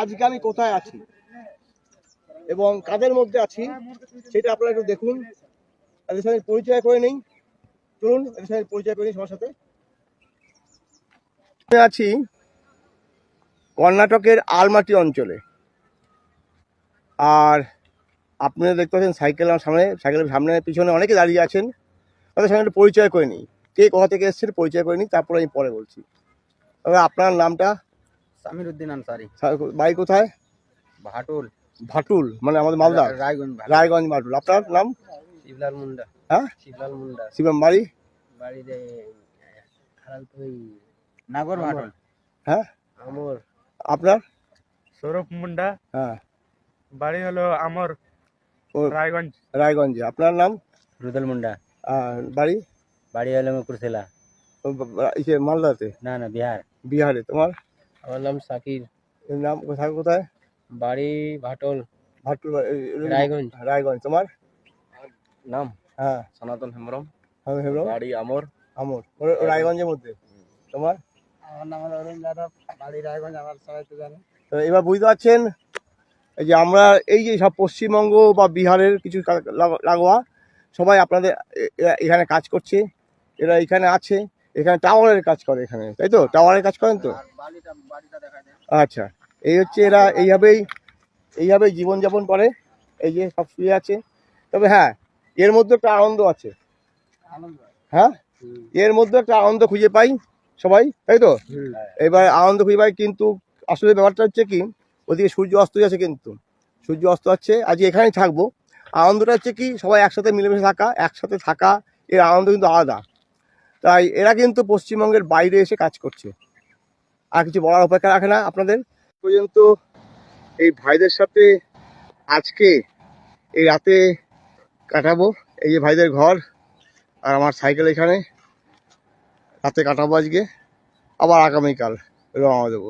আজকে আমি কোথায় আছি এবং কাদের মধ্যে আছি সেটা আপনারা একটু দেখুন। এদের সাথে পরিচয় করে নেই, চলুন এদের সাথে পরিচয় করে নিই সবার সাথে। আমি আছি কর্ণাটকের আলমাটি অঞ্চলে, আর আপনারা দেখতে পাচ্ছেন সাইকেল আমার সামনে, সাইকেলের সামনে পিছনে অনেকে দাঁড়িয়ে আছেন। তাদের সঙ্গে একটু পরিচয় করে নিই, কে কোথা থেকে এসেছেন পরিচয় করে নিই, তারপরে আমি পরে বলছি। তবে আপনার নামটা? সামির উদ্দিন আনসারি। বাড়ি কোথায়? ভাটুল। ভাটুল মানে আমাদের মালদা? রায়গঞ্জ। রায়গঞ্জ ভাটুল। আপনার নাম? শিবলাল মুন্ডা। হ্যাঁ, শিবলাল মুন্ডা। শিবম। বাড়ি? বাড়িতে নাগর ভাটুল। হ্যাঁ, আমর। আপনার? সৌরভ মুন্ডা। হ্যাঁ, বাড়ি হলো আমর, রায়গঞ্জ। রায়গঞ্জে। আপনার নাম? রুদল মুন্ডা। বাড়ি? বাড়ি হলো কুরসেলা। মালদাতে? না না, বিহার। বিহারে। তোমার? আমার নাম সাকির। এর নাম কোথায় কোথায়? বাড়ি ভাটুল। ভাটুল, রায়গঞ্জ। রায়গঞ্জ। তোমার নাম? হ্যাঁ, সনাতন হেমব্রম। হেমব্রম। বাড়ি আমর। আমর, রায়গঞ্জের মধ্যে। তোমার? আমার নাম হলো অরুণ যাদব। বাড়ি রায়গঞ্জ। আমার সবাই তো জানে। তো এবার বুঝতে পারছেন এই যে আমরা এই যে সব পশ্চিমবঙ্গ বা বিহারের কিছু লাগোয়া সবাই আপনাদের এখানে কাজ করছে। এরা এখানে আছে, এখানে টাওয়ারের কাজ করে এখানে, তাই তো? টাওয়ারের কাজ করেন তো? আচ্ছা, এই হচ্ছে এরা এইভাবেই জীবনযাপন করে। এই যে সব শুয়ে আছে। তবে হ্যাঁ, এর মধ্যে একটা আনন্দ আছে। হ্যাঁ, এর মধ্যে একটা আনন্দ খুঁজে পাই সবাই, তাই তো? এবার আনন্দ খুঁজে পাই, কিন্তু আসলে ব্যাপারটা হচ্ছে কি, ওদিকে সূর্য অস্ত যাচ্ছে, কিন্তু সূর্য অস্ত যাচ্ছে, আজকে এখানেই থাকবো। আনন্দটা হচ্ছে কি, সবাই একসাথে মিলেমিশে থাকা, এর আনন্দ কিন্তু আলাদা। তাই এরা কিন্তু পশ্চিমবঙ্গের বাইরে এসে কাজ করছে, আর কিছু বলার অপেক্ষা রাখে না আপনাদের। পর্যন্ত এই ভাইদের সাথে আজকে এই রাতে কাটাবো। এই যে ভাইদের ঘর আর আমার সাইকেল, এখানে রাতে কাটাবো আজকে, আবার আগামীকাল রওনা দেবো।